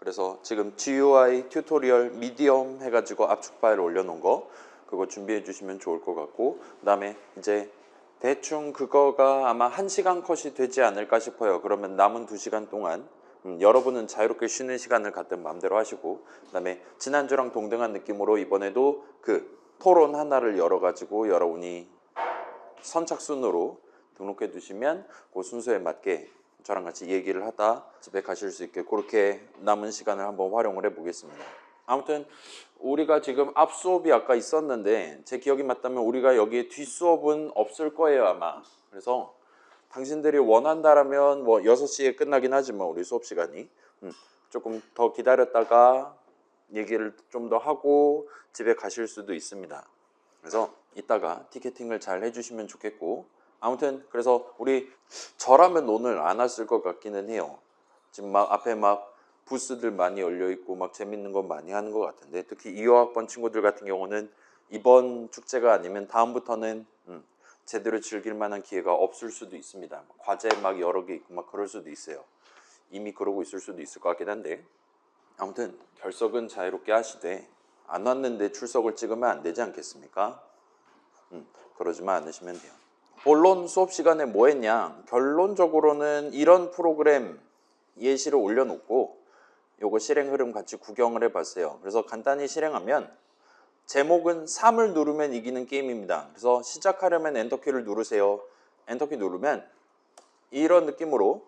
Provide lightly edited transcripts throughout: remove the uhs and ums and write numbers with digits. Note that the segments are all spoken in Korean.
그래서 지금 GUI 튜토리얼 미디엄 해가지고 압축 파일 올려놓은 거 그거 준비해 주시면 좋을 것 같고, 그 다음에 이제 대충 그거가 아마 1시간 컷이 되지 않을까 싶어요. 그러면 남은 2시간 동안 여러분은 자유롭게 쉬는 시간을 갖든 마음대로 하시고, 그 다음에 지난주랑 동등한 느낌으로 이번에도 그 토론 하나를 열어가지고 여러분이 선착순으로 등록해 두시면 그 순서에 맞게 저랑 같이 얘기를 하다 집에 가실 수 있게 그렇게 남은 시간을 한번 활용을 해 보겠습니다. 아무튼 우리가 지금 앞 수업이 아까 있었는데 제 기억이 맞다면 우리가 여기에 뒷 수업은 없을 거예요 아마. 그래서 당신들이 원한다라면 뭐 6시에 끝나긴 하지만 우리 수업 시간이 조금 더 기다렸다가 얘기를 좀 더 하고 집에 가실 수도 있습니다. 그래서 이따가 티켓팅을 잘 해주시면 좋겠고, 아무튼 그래서 우리 저라면 오늘 안 왔을 것 같기는 해요. 지금 막 앞에 막 부스들 많이 열려 있고 막 재밌는 거 많이 하는 것 같은데, 특히 2호학번 친구들 같은 경우는 이번 축제가 아니면 다음부터는 제대로 즐길 만한 기회가 없을 수도 있습니다. 과제 막 여러 개 있고 막 그럴 수도 있어요. 이미 그러고 있을 수도 있을 것 같긴 한데, 아무튼 결석은 자유롭게 하시되 안 왔는데 출석을 찍으면 안 되지 않겠습니까? 그러지만 않으시면 돼요. 본론 수업 시간에 뭐 했냐? 결론적으로는 이런 프로그램 예시를 올려놓고 요거 실행 흐름 같이 구경을 해봤어요. 그래서 간단히 실행하면 제목은 3을 누르면 이기는 게임입니다. 그래서 시작하려면 엔터키를 누르세요. 엔터키 누르면 이런 느낌으로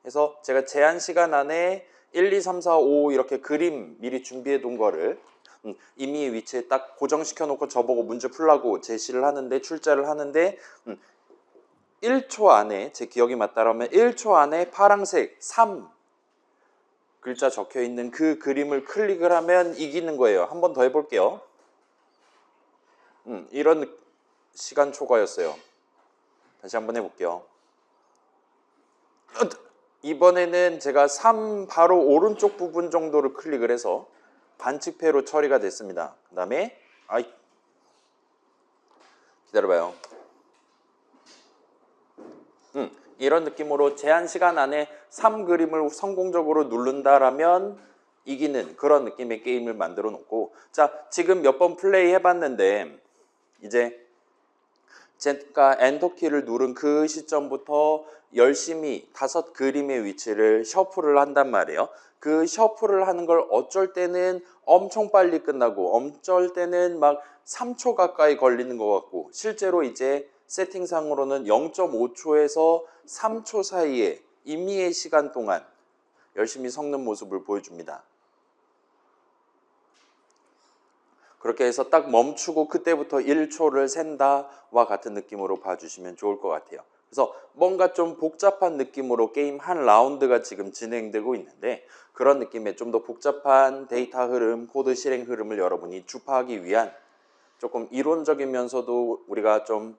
해서 제가 제한 시간 안에 1, 2, 3, 4, 5 이렇게 그림 미리 준비해 둔 거를 이미 위치에 딱 고정시켜 놓고 저보고 문제 풀라고 제시를 하는데, 출제를 하는데 1초 안에, 제 기억이 맞다라면 1초 안에 파란색 3 글자 적혀 있는 그 그림을 클릭을 하면 이기는 거예요. 한 번 더 해볼게요. 이런 시간 초과였어요. 다시 한번 해볼게요. 이번에는 제가 3 바로 오른쪽 부분 정도를 클릭을 해서 반칙패로 처리가 됐습니다. 그 다음에 기다려봐요. 이런 느낌으로 제한 시간 안에 3 그림을 성공적으로 누른다라면 이기는 그런 느낌의 게임을 만들어 놓고, 자, 지금 몇 번 플레이 해봤는데 이제 제가 엔터키를 누른 그 시점부터 열심히 5 그림의 위치를 셔플을 한단 말이에요. 그 셔플을 하는 걸 어쩔 때는 엄청 빨리 끝나고 어쩔 때는 막 3초 가까이 걸리는 것 같고, 실제로 이제 세팅상으로는 0.5초에서 3초 사이에 임의의 시간 동안 열심히 섞는 모습을 보여줍니다. 그렇게 해서 딱 멈추고 그때부터 1초를 센다와 같은 느낌으로 봐주시면 좋을 것 같아요. 그래서 뭔가 좀 복잡한 느낌으로 게임 한 라운드가 지금 진행되고 있는데, 그런 느낌의 좀 더 복잡한 데이터 흐름, 코드 실행 흐름을 여러분이 주파하기 위한 조금 이론적이면서도 우리가 좀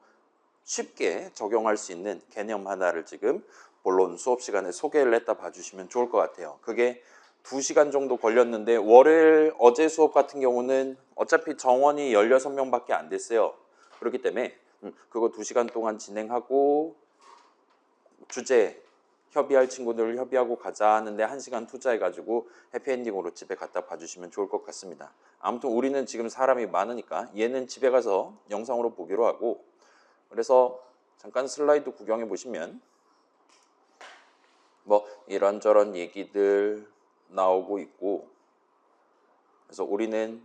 쉽게 적용할 수 있는 개념 하나를 지금 본론 수업 시간에 소개를 했다 봐주시면 좋을 것 같아요. 그게 2시간 정도 걸렸는데, 월요일 어제 수업 같은 경우는 어차피 정원이 16명밖에 안 됐어요. 그렇기 때문에 그거 2시간 동안 진행하고 주제 협의할 친구들 협의하고 가자 하는데 1시간 투자해가지고 해피엔딩으로 집에 갔다 봐주시면 좋을 것 같습니다. 아무튼 우리는 지금 사람이 많으니까 얘는 집에 가서 영상으로 보기로 하고, 그래서 잠깐 슬라이드 구경해 보시면 뭐 이런저런 얘기들 나오고 있고, 그래서 우리는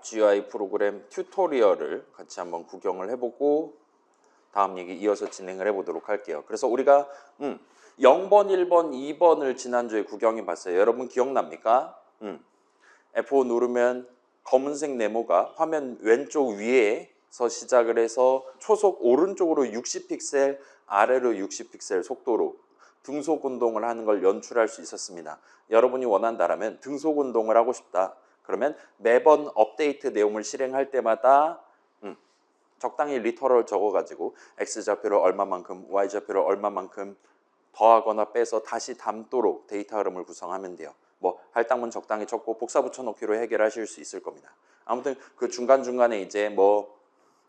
GUI 프로그램 튜토리얼을 같이 한번 구경을 해보고 다음 얘기 이어서 진행을 해보도록 할게요. 그래서 우리가 0번, 1번, 2번을 지난주에 구경해 봤어요. 여러분 기억납니까? F5 누르면 검은색 네모가 화면 왼쪽 위에서 시작을 해서 초속 오른쪽으로 60픽셀, 아래로 60픽셀 속도로 등속 운동을 하는 걸 연출할 수 있었습니다. 여러분이 원한다면 등속 운동을 하고 싶다. 그러면 매번 업데이트 내용을 실행할 때마다 적당히 리터럴 적어가지고 X좌표를 얼마만큼, Y좌표를 얼마만큼 더하거나 빼서 다시 담도록 데이터 흐름을 구성하면 돼요. 뭐 할당문 적당히 적고 복사 붙여넣기로 해결하실 수 있을 겁니다. 아무튼 그 중간중간에 이제 뭐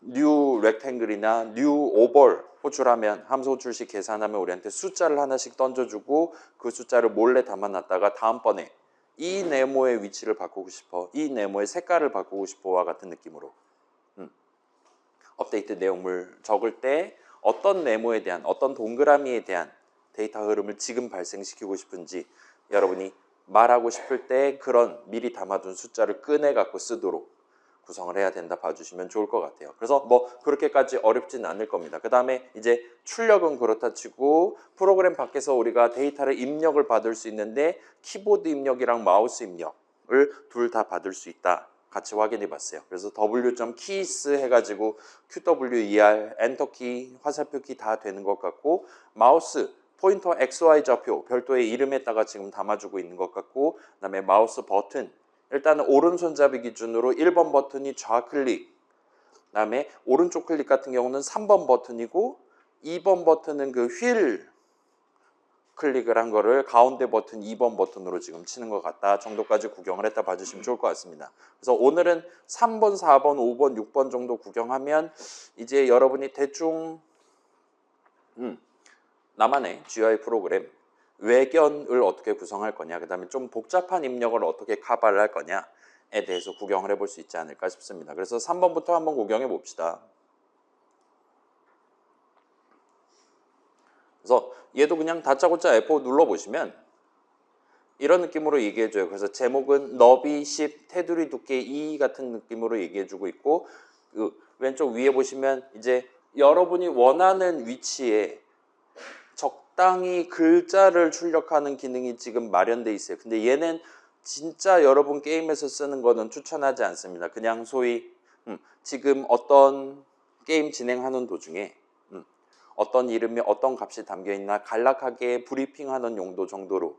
new rectangle이나 new oval 호출하면 함수 호출식 계산하면 우리한테 숫자를 하나씩 던져주고 그 숫자를 몰래 담아놨다가 다음번에 이 네모의 위치를 바꾸고 싶어, 이 네모의 색깔을 바꾸고 싶어와 같은 느낌으로 업데이트 내용물 적을 때 어떤 네모에 대한, 어떤 동그라미에 대한 데이터 흐름을 지금 발생시키고 싶은지 여러분이 말하고 싶을 때 그런 미리 담아둔 숫자를 꺼내 갖고 쓰도록 구성을 해야 된다 봐주시면 좋을 것 같아요. 그래서 뭐 그렇게까지 어렵지는 않을 겁니다. 그 다음에 이제 출력은 그렇다 치고 프로그램 밖에서 우리가 데이터를 입력을 받을 수 있는데 키보드 입력이랑 마우스 입력을 둘 다 받을 수 있다. 같이 확인해 봤어요. 그래서 w.keys 해가지고 QWER, 엔터키, 화살표 키 다 되는 것 같고 마우스 포인터 XY 좌표 별도의 이름에다가 지금 담아주고 있는 것 같고 그다음에 마우스 버튼 일단은 오른손잡이 기준으로 1번 버튼이 좌클릭 그다음에 오른쪽 클릭 같은 경우는 3번 버튼이고 2번 버튼은 그 휠 클릭을 한 거를 가운데 버튼 2번 버튼으로 지금 치는 것 같다 정도까지 구경을 했다 봐주시면 좋을 것 같습니다. 그래서 오늘은 3번, 4번, 5번, 6번 정도 구경하면 이제 여러분이 대충 나만의 GUI 프로그램 외견을 어떻게 구성할 거냐 그 다음에 좀 복잡한 입력을 어떻게 커버를 할 거냐에 대해서 구경을 해볼 수 있지 않을까 싶습니다. 그래서 3번부터 한번 구경해 봅시다. 그래서 얘도 그냥 다짜고짜 F5 눌러보시면 이런 느낌으로 얘기해줘요. 그래서 제목은 너비 10, 테두리 두께 2 같은 느낌으로 얘기해주고 있고 그 왼쪽 위에 보시면 이제 여러분이 원하는 위치에 적당히 글자를 출력하는 기능이 지금 마련돼 있어요. 근데 얘는 진짜 여러분 게임에서 쓰는 거는 추천하지 않습니다. 그냥 소위 지금 어떤 게임 진행하는 도중에 어떤 이름이 어떤 값이 담겨있나 간략하게 브리핑하는 용도 정도로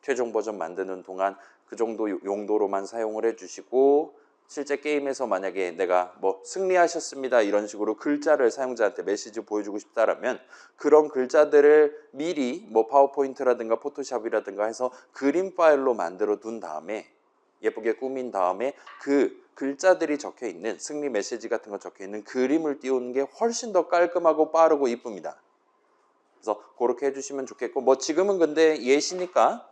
최종 버전 만드는 동안 그 정도 용도로만 사용을 해주시고 실제 게임에서 만약에 내가 뭐 승리하셨습니다 이런 식으로 글자를 사용자한테 메시지 보여주고 싶다라면 그런 글자들을 미리 뭐 파워포인트라든가 포토샵이라든가 해서 그림 파일로 만들어 둔 다음에 예쁘게 꾸민 다음에 그 글자들이 적혀 있는 승리 메시지 같은 거 적혀 있는 그림을 띄우는 게 훨씬 더 깔끔하고 빠르고 이쁩니다. 그래서 그렇게 해주시면 좋겠고 뭐 지금은 근데 예시니까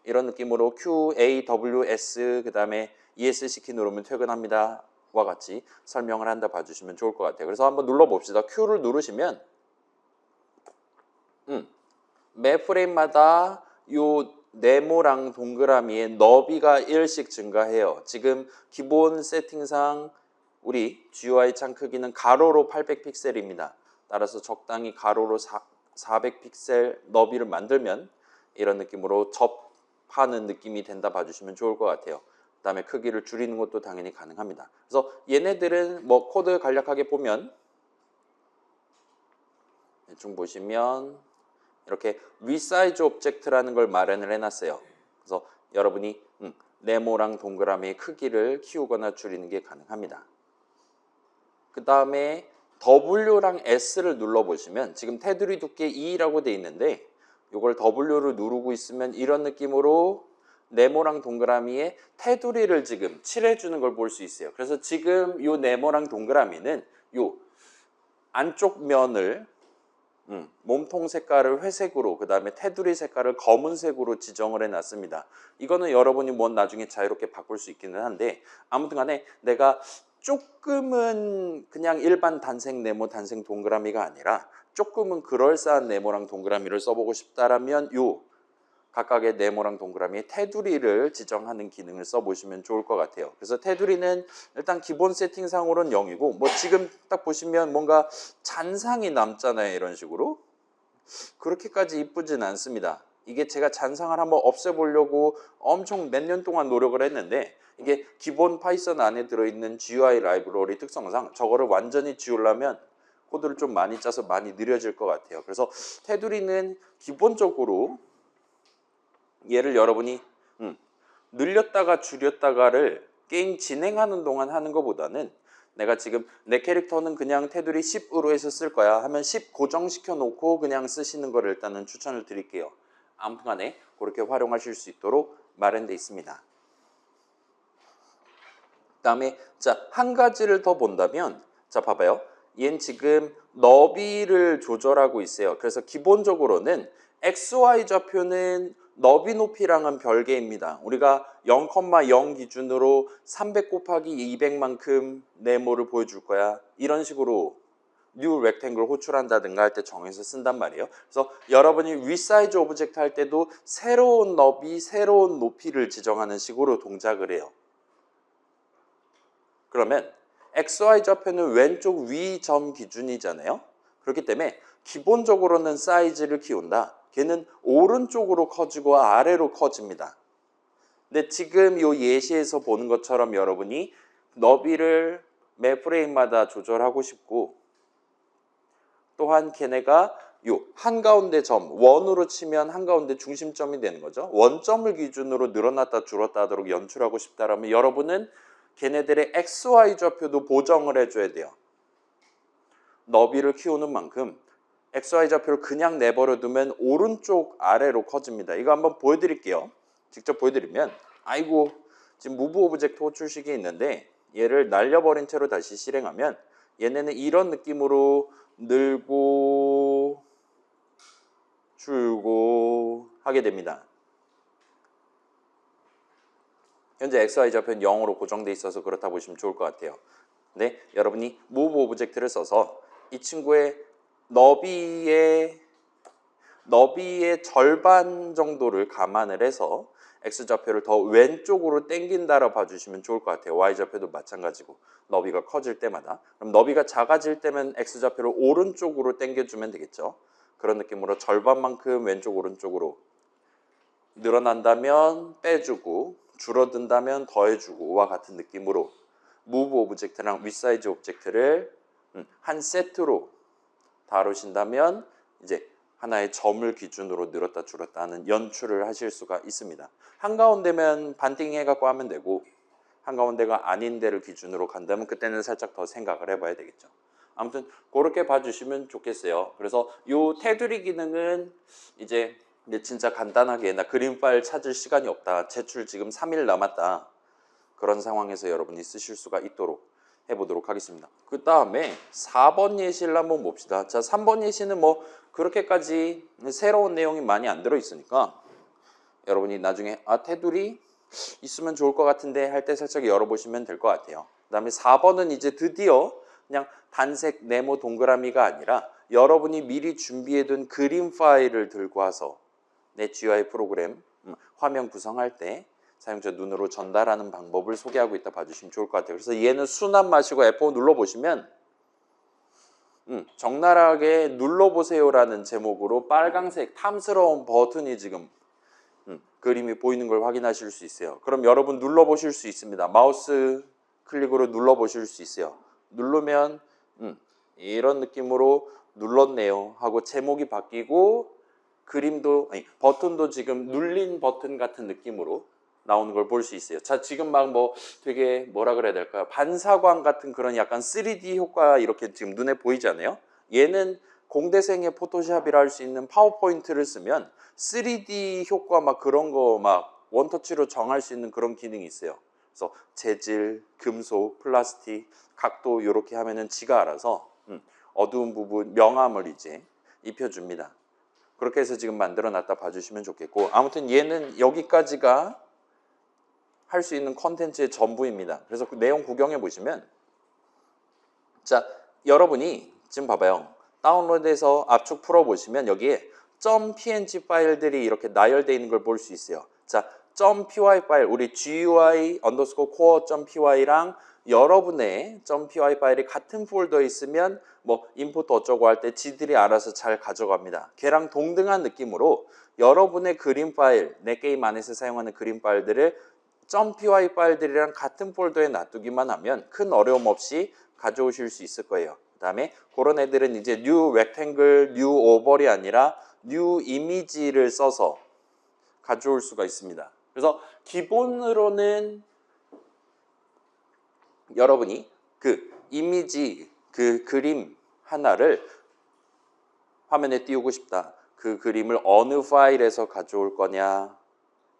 이런 느낌으로 Q, A, W, S 그 다음에 ESC 키 누르면 퇴근합니다 와 같이 설명을 한다 봐주시면 좋을 것 같아요. 그래서 한번 눌러봅시다. Q를 누르시면 매 프레임마다 요 네모랑 동그라미의 너비가 1씩 증가해요. 지금 기본 세팅상 우리 GUI 창 크기는 가로로 800픽셀입니다. 따라서 적당히 가로로 400픽셀 너비를 만들면 이런 느낌으로 접하는 느낌이 된다 봐주시면 좋을 것 같아요. 그 다음에 크기를 줄이는 것도 당연히 가능합니다. 그래서 얘네들은 뭐 코드 간략하게 보면 대충 보시면 이렇게 resize object라는 걸 마련을 해놨어요. 그래서 여러분이 네모랑 동그라미의 크기를 키우거나 줄이는 게 가능합니다. 그 다음에 W랑 S를 눌러보시면 지금 테두리 두께 2라고 돼 있는데 이걸 W를 누르고 있으면 이런 느낌으로 네모랑 동그라미에 테두리를 지금 칠해주는 걸 볼 수 있어요. 그래서 지금 이 네모랑 동그라미는 이 안쪽 면을 몸통 색깔을 회색으로 그 다음에 테두리 색깔을 검은색으로 지정을 해놨습니다. 이거는 여러분이 뭐 나중에 자유롭게 바꿀 수 있기는 한데 아무튼 간에 내가 조금은 그냥 일반 단색 네모 단색 동그라미가 아니라 조금은 그럴싸한 네모랑 동그라미를 써보고 싶다라면 요 각각의 네모랑 동그라미의 테두리를 지정하는 기능을 써보시면 좋을 것 같아요. 그래서 테두리는 일단 기본 세팅상으로는 0이고 뭐 지금 딱 보시면 뭔가 잔상이 남잖아요. 이런 식으로. 그렇게까지 이쁘진 않습니다. 이게 제가 잔상을 한번 없애보려고 엄청 몇 년 동안 노력을 했는데 이게 기본 파이썬 안에 들어있는 GUI 라이브러리 특성상 저거를 완전히 지우려면 코드를 좀 많이 짜서 많이 느려질 것 같아요. 그래서 테두리는 기본적으로 얘를 여러분이 늘렸다가 줄였다가를 게임 진행하는 동안 하는 것보다는 내가 지금 내 캐릭터는 그냥 테두리 10으로 해서 쓸 거야 하면 10 고정시켜 놓고 그냥 쓰시는 거를 일단은 추천을 드릴게요. 아무튼 간에 그렇게 활용하실 수 있도록 마련되어 있습니다. 그 다음에 자, 한 가지를 더 본다면 자, 봐봐요. 얘는 지금 너비를 조절하고 있어요. 그래서 기본적으로는 XY 좌표는 너비 높이랑은 별개입니다. 우리가 0,0 기준으로 300 곱하기 200만큼 네모를 보여줄 거야. 이런 식으로 뉴 렉탱글 호출한다든가 할 때 정해서 쓴단 말이에요. 그래서 여러분이 위사이즈 오브젝트 할 때도 새로운 너비, 새로운 높이를 지정하는 식으로 동작을 해요. 그러면 XY 좌표는 왼쪽 위 점 기준이잖아요. 그렇기 때문에 기본적으로는 사이즈를 키운다. 걔는 오른쪽으로 커지고 아래로 커집니다. 근데 지금 이 예시에서 보는 것처럼 여러분이 너비를 매 프레임마다 조절하고 싶고 또한 걔네가 요 한가운데 점, 원으로 치면 한가운데 중심점이 되는 거죠. 원점을 기준으로 늘어났다 줄었다 하도록 연출하고 싶다라면 여러분은 걔네들의 XY 좌표도 보정을 해줘야 돼요. 너비를 키우는 만큼 XY 좌표를 그냥 내버려 두면 오른쪽 아래로 커집니다. 이거 한번 보여드릴게요. 직접 보여드리면 아이고 지금 무브 오브젝트 호출식이 있는데 얘를 날려버린 채로 다시 실행하면 얘네는 이런 느낌으로 늘고 줄고 하게 됩니다. 현재 XY 좌표는 0으로 고정돼 있어서 그렇다 보시면 좋을 것 같아요. 근데 여러분이 move 오브젝트를 써서 이 친구의 너비의 절반 정도를 감안을 해서 X좌표를 더 왼쪽으로 당긴다라 봐주시면 좋을 것 같아요. Y좌표도 마찬가지고 너비가 커질 때마다. 그럼 너비가 작아질 때면 X좌표를 오른쪽으로 당겨주면 되겠죠. 그런 느낌으로 절반만큼 왼쪽 오른쪽으로 늘어난다면 빼주고 줄어든다면 더해주고와 같은 느낌으로 move 오브젝트랑 위사이즈 오브젝트를 한 세트로 다루신다면 이제 하나의 점을 기준으로 늘었다 줄었다 하는 연출을 하실 수가 있습니다. 한가운데면 반띵 해갖고 하면 되고 한가운데가 아닌 데를 기준으로 간다면 그때는 살짝 더 생각을 해봐야 되겠죠. 아무튼 그렇게 봐주시면 좋겠어요. 그래서 요 테두리 기능은 이제 진짜 간단하게 나 그림 파일 찾을 시간이 없다. 제출 지금 3일 남았다. 그런 상황에서 여러분이 쓰실 수가 있도록 해보도록 하겠습니다. 그 다음에 4번 예시를 한번 봅시다. 자, 3번 예시는 뭐 그렇게까지 새로운 내용이 많이 안 들어있으니까 여러분이 나중에 테두리 있으면 좋을 것 같은데 할 때 살짝 열어보시면 될 것 같아요. 그 다음에 4번은 이제 드디어 그냥 단색 네모 동그라미가 아니라 여러분이 미리 준비해둔 그림 파일을 들고 와서 내 GUI 프로그램 화면 구성할 때 사용자 눈으로 전달하는 방법을 소개하고 있다 봐주시면 좋을 것 같아요. 그래서 얘는 순환 마시고 F5 눌러보시면 적나라하게 눌러보세요라는 제목으로 빨강색 탐스러운 버튼이 지금 그림이 보이는 걸 확인하실 수 있어요. 그럼 여러분 눌러보실 수 있습니다. 마우스 클릭으로 눌러보실 수 있어요. 누르면 이런 느낌으로 눌렀네요 하고 제목이 바뀌고 그림도 버튼도 지금 눌린 버튼 같은 느낌으로 나오는 걸 볼 수 있어요. 자, 지금 막 뭐 되게 뭐라 그래야 될까요? 반사광 같은 그런 약간 3D 효과 이렇게 지금 눈에 보이지 않아요? 얘는 공대생의 포토샵이라 할 수 있는 파워포인트를 쓰면 3D 효과 막 그런 거 막 원터치로 정할 수 있는 그런 기능이 있어요. 그래서 재질, 금속, 플라스틱, 각도 이렇게 하면은 지가 알아서 어두운 부분 명암을 이제 입혀줍니다. 그렇게 해서 지금 만들어 놨다 봐주시면 좋겠고 아무튼 얘는 여기까지가 할 수 있는 컨텐츠의 전부입니다. 그래서 그 내용 구경해 보시면 자 여러분이 지금 봐봐요. 다운로드해서 압축 풀어보시면 여기에 .png 파일들이 이렇게 나열되어 있는 걸 볼 수 있어요. 자, .py 파일 우리 GUI_core.py랑 여러분의 .py 파일이 같은 폴더에 있으면 뭐 임포트 어쩌고 할 때 지들이 알아서 잘 가져갑니다. 걔랑 동등한 느낌으로 여러분의 그림 파일, 내 게임 안에서 사용하는 그림 파일들을 .py 파일들이랑 같은 폴더에 놔두기만 하면 큰 어려움 없이 가져오실 수 있을 거예요. 그 다음에 그런 애들은 이제 new rectangle, new oval이 아니라 new image를 써서 가져올 수가 있습니다. 그래서 기본으로는 여러분이 그 이미지, 그 그림 하나를 화면에 띄우고 싶다. 그 그림을 어느 파일에서 가져올 거냐.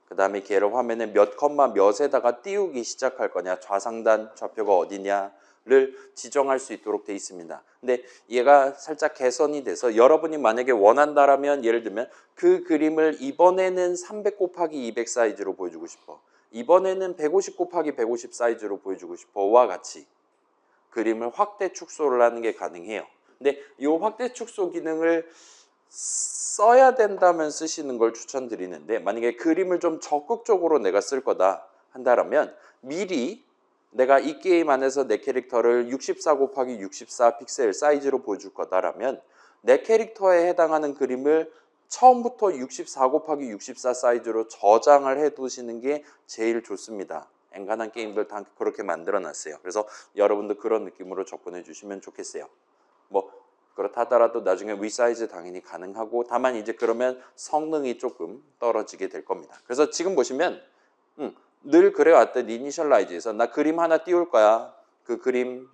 그 다음에 걔를 화면에 몇 컴마 몇에다가 띄우기 시작할 거냐. 좌상단 좌표가 어디냐. 지정할 수 있도록 돼 있습니다. 근데 얘가 살짝 개선이 돼서 여러분이 만약에 원한다라면 예를 들면 그 그림을 이번에는 300 곱하기 200 사이즈로 보여주고 싶어. 이번에는 150 곱하기 150 사이즈로 보여주고 싶어와 같이 그림을 확대 축소를 하는 게 가능해요. 근데 이 확대 축소 기능을 써야 된다면 쓰시는 걸 추천드리는데 만약에 그림을 좀 적극적으로 내가 쓸 거다 한다면 미리 내가 이 게임 안에서 내 캐릭터를 64 곱하기 64 픽셀 사이즈로 보여줄 거다라면 내 캐릭터에 해당하는 그림을 처음부터 64 곱하기 64 사이즈로 저장을 해 두시는 게 제일 좋습니다. 엔간한 게임들 다 그렇게 만들어 놨어요. 그래서 여러분도 그런 느낌으로 접근해 주시면 좋겠어요. 뭐 그렇다 하더라도 나중에 위사이즈 당연히 가능하고 다만 이제 그러면 성능이 조금 떨어지게 될 겁니다. 그래서 지금 보시면 늘 그래왔던 이니셜라이즈에서 나 그림 하나 띄울 거야. 그 그림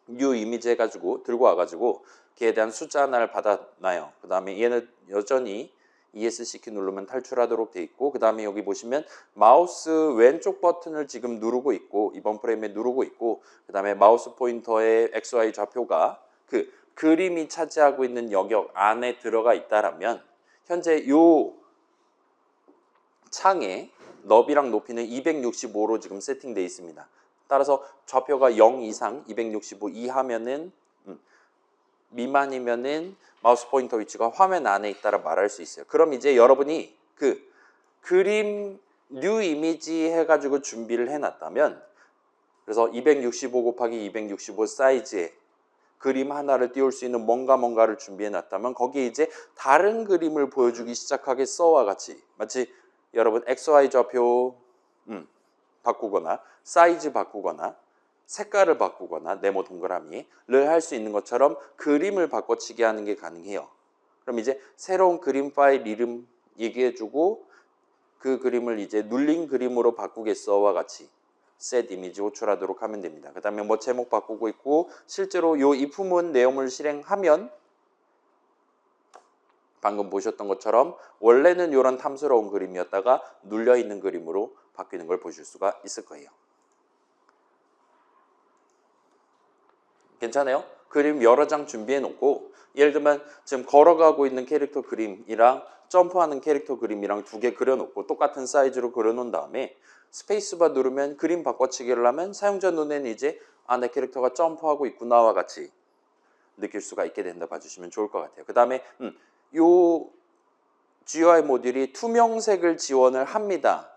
뉴 이미지 해가지고 들고 와가지고 걔에 대한 숫자 하나를 받아놔요. 그 다음에 얘는 여전히 ESC 키 누르면 탈출하도록 돼 있고 그 다음에 여기 보시면 마우스 왼쪽 버튼을 지금 누르고 있고 이번 프레임에 누르고 있고 그 다음에 마우스 포인터의 XY 좌표가 그 그림이 차지하고 있는 영역 안에 들어가 있다라면 현재 요 창에 너비랑 높이는 265로 지금 세팅되어 있습니다. 따라서 좌표가 0 이상 265 이하면은 미만이면은 마우스 포인터 위치가 화면 안에 있다라 말할 수 있어요. 그럼 이제 여러분이 그 그림 뉴 이미지 해가지고 준비를 해놨다면 그래서 265 곱하기 265 사이즈의 그림 하나를 띄울 수 있는 뭔가를 준비해놨다면 거기에 이제 다른 그림을 보여주기 시작하겠어와 같이 마치 여러분 XY 좌표 바꾸거나 사이즈 바꾸거나 색깔을 바꾸거나 네모 동그라미를 할 수 있는 것처럼 그림을 바꿔치기 하는 게 가능해요. 그럼 이제 새로운 그림 파일 이름 얘기해주고 그 그림을 이제 눌린 그림으로 바꾸겠어와 같이 셋 이미지 호출하도록 하면 됩니다. 그 다음에 뭐 제목 바꾸고 있고 실제로 요 입후문 내용을 실행하면 방금 보셨던 것처럼 원래는 이런 탐스러운 그림이었다가 눌려있는 그림으로 바뀌는 걸 보실 수가 있을 거예요. 괜찮아요? 그림 여러 장 준비해 놓고 예를 들면 지금 걸어가고 있는 캐릭터 그림이랑 점프하는 캐릭터 그림이랑 두 개 그려놓고 똑같은 사이즈로 그려놓은 다음에 스페이스바 누르면 그림 바꿔치기를 하면 사용자 눈에는 이제 내 캐릭터가 점프하고 있구나와 같이 느낄 수가 있게 된다 봐주시면 좋을 것 같아요. 그 다음에 요 GUI 모듈이 투명색을 지원을 합니다.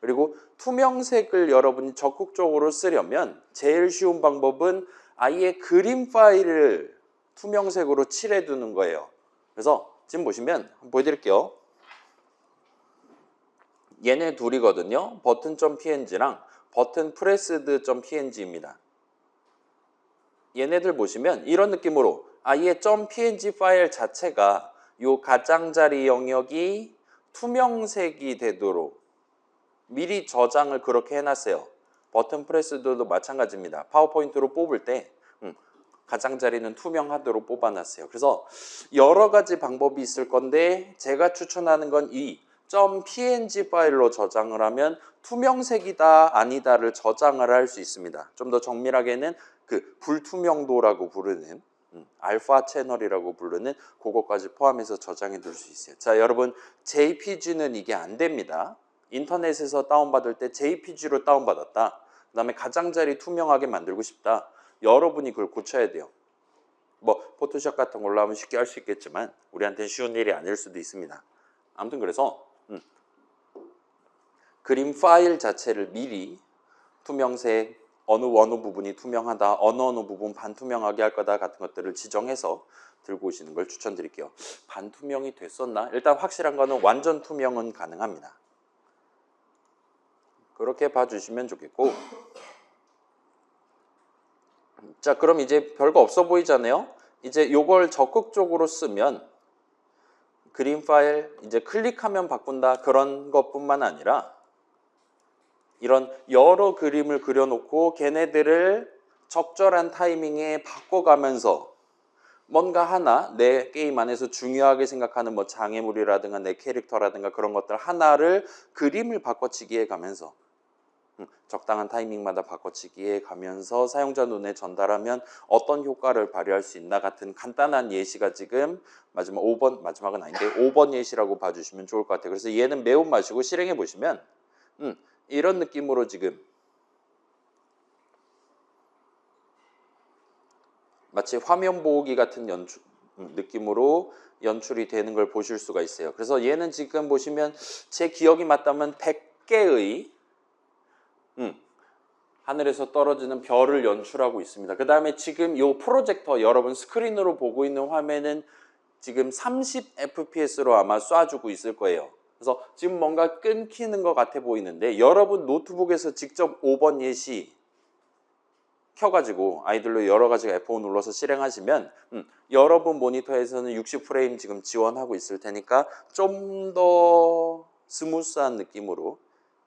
그리고 투명색을 여러분이 적극적으로 쓰려면 제일 쉬운 방법은 아예 그림 파일을 투명색으로 칠해 두는 거예요. 그래서 지금 보시면 한번 보여드릴게요. 얘네 둘이거든요. 버튼.png랑 버튼 pressed.png입니다. 얘네들 보시면 이런 느낌으로 아예 .png 파일 자체가 요 가장자리 영역이 투명색이 되도록 미리 저장을 그렇게 해놨어요. 버튼 프레스도 마찬가지입니다. 파워포인트로 뽑을 때 가장자리는 투명하도록 뽑아놨어요. 그래서 여러 가지 방법이 있을 건데 제가 추천하는 건 이 .png 파일로 저장을 하면 투명색이다 아니다를 저장을 할 수 있습니다. 좀 더 정밀하게는 그 불투명도라고 부르는 알파 채널이라고 부르는 그거까지 포함해서 저장해 둘 수 있어요. 자, 여러분 JPG는 이게 안 됩니다. 인터넷에서 다운받을 때 JPG로 다운받았다. 그 다음에 가장자리 투명하게 만들고 싶다. 여러분이 그걸 고쳐야 돼요. 뭐 포토샵 같은 걸로 하면 쉽게 할 수 있겠지만 우리한테는 쉬운 일이 아닐 수도 있습니다. 아무튼 그래서 그림 파일 자체를 미리 투명색 어느 부분이 투명하다, 어느 부분 반투명하게 할 거다 같은 것들을 지정해서 들고 오시는 걸 추천드릴게요. 반투명이 됐었나? 일단 확실한 거는 완전 투명은 가능합니다. 그렇게 봐주시면 좋겠고 자, 그럼 이제 별거 없어 보이잖아요? 이제 요걸 적극적으로 쓰면 그림 파일 이제 클릭하면 바꾼다 그런 것뿐만 아니라 이런 여러 그림을 그려놓고 걔네들을 적절한 타이밍에 바꿔가면서 뭔가 하나 내 게임 안에서 중요하게 생각하는 뭐 장애물이라든가 내 캐릭터라든가 그런 것들 하나를 그림을 바꿔치기 해가면서 적당한 타이밍마다 바꿔치기에 가면서 사용자 눈에 전달하면 어떤 효과를 발휘할 수 있나 같은 간단한 예시가 지금 마지막은 아닌데 5번 예시라고 봐주시면 좋을 것 같아요. 그래서 얘는 매운맛이고 실행해 보시면 이런 느낌으로 지금 마치 화면 보기 같은 느낌으로 연출이 되는 걸 보실 수가 있어요. 그래서 얘는 지금 보시면 제 기억이 맞다면 100개의 하늘에서 떨어지는 별을 연출하고 있습니다. 그 다음에 지금 이 프로젝터 여러분 스크린으로 보고 있는 화면은 지금 30fps로 아마 쏴주고 있을 거예요. 그래서 지금 뭔가 끊기는 것 같아 보이는데 여러분 노트북에서 직접 5번 예시 켜가지고 아이들로 여러 가지 F5 눌러서 실행하시면 여러분 모니터에서는 60프레임 지금 지원하고 있을 테니까 좀 더 스무스한 느낌으로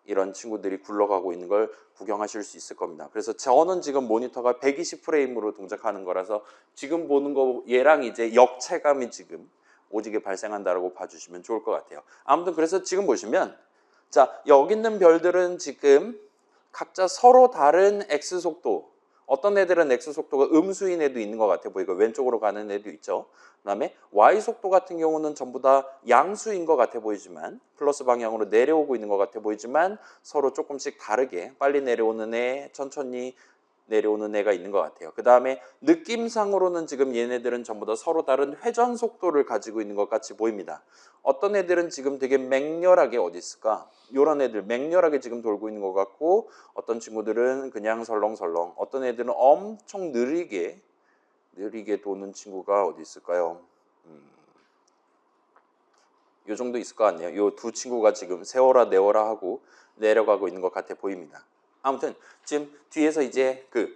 이런 친구들이 굴러가고 있는 걸 구경하실 수 있을 겁니다. 그래서 저는 지금 모니터가 120프레임으로 동작하는 거라서 지금 보는 거 얘랑 이제 역체감이 지금 오지게 발생한다라고 봐주시면 좋을 것 같아요. 아무튼 그래서 지금 보시면 자 여기 있는 별들은 지금 각자 서로 다른 X 속도 어떤 애들은 X 속도가 음수인 애도 있는 것 같아 보이고 왼쪽으로 가는 애도 있죠. 그 다음에 Y 속도 같은 경우는 전부 다 양수인 것 같아 보이지만 플러스 방향으로 내려오고 있는 것 같아 보이지만 서로 조금씩 다르게 빨리 내려오는 애, 천천히 내려오는 애가 있는 것 같아요. 그 다음에 느낌상으로는 지금 얘네들은 전부 다 서로 다른 회전 속도를 가지고 있는 것 같이 보입니다. 어떤 애들은 지금 되게 맹렬하게 어디 있을까? 이런 애들 맹렬하게 지금 돌고 있는 것 같고 어떤 친구들은 그냥 설렁설렁 어떤 애들은 엄청 느리게 도는 친구가 어디 있을까요? 요 정도 있을 것 같네요. 요 두 친구가 지금 세워라 내워라 하고 내려가고 있는 것 같아 보입니다. 아무튼 지금 뒤에서 이제 그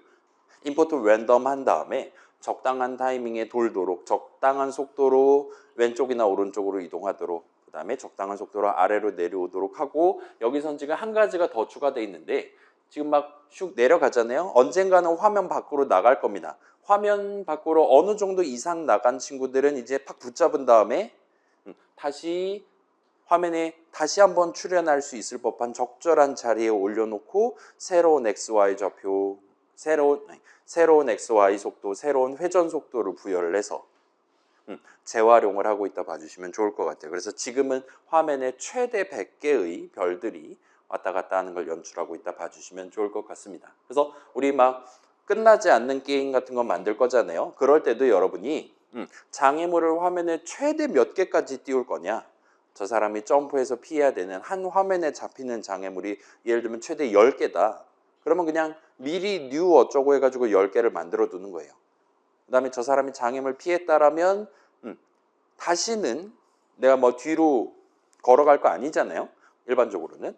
임포트 랜덤 한 다음에 적당한 타이밍에 돌도록 적당한 속도로 왼쪽이나 오른쪽으로 이동하도록 그 다음에 적당한 속도로 아래로 내려오도록 하고 여기선 지금 한 가지가 더 추가되어 있는데 지금 막 슉 내려가잖아요. 언젠가는 화면 밖으로 나갈 겁니다. 화면 밖으로 어느 정도 이상 나간 친구들은 이제 팍 붙잡은 다음에 다시 화면에 다시 한번 출현할 수 있을 법한 적절한 자리에 올려놓고 새로운 XY 좌표, 새로운 XY 속도, 새로운 회전 속도를 부여를 해서 재활용을 하고 있다 봐주시면 좋을 것 같아요. 그래서 지금은 화면에 최대 100개의 별들이 왔다 갔다 하는 걸 연출하고 있다 봐주시면 좋을 것 같습니다. 그래서 우리 막 끝나지 않는 게임 같은 거 만들 거잖아요. 그럴 때도 여러분이 장애물을 화면에 최대 몇 개까지 띄울 거냐, 저 사람이 점프해서 피해야 되는 한 화면에 잡히는 장애물이 예를 들면 최대 10개다. 그러면 그냥 미리 뉴 어쩌고 해가지고 10개를 만들어 두는 거예요. 그 다음에 저 사람이 장애물 피했다라면 다시는 내가 뭐 뒤로 걸어갈 거 아니잖아요. 일반적으로는.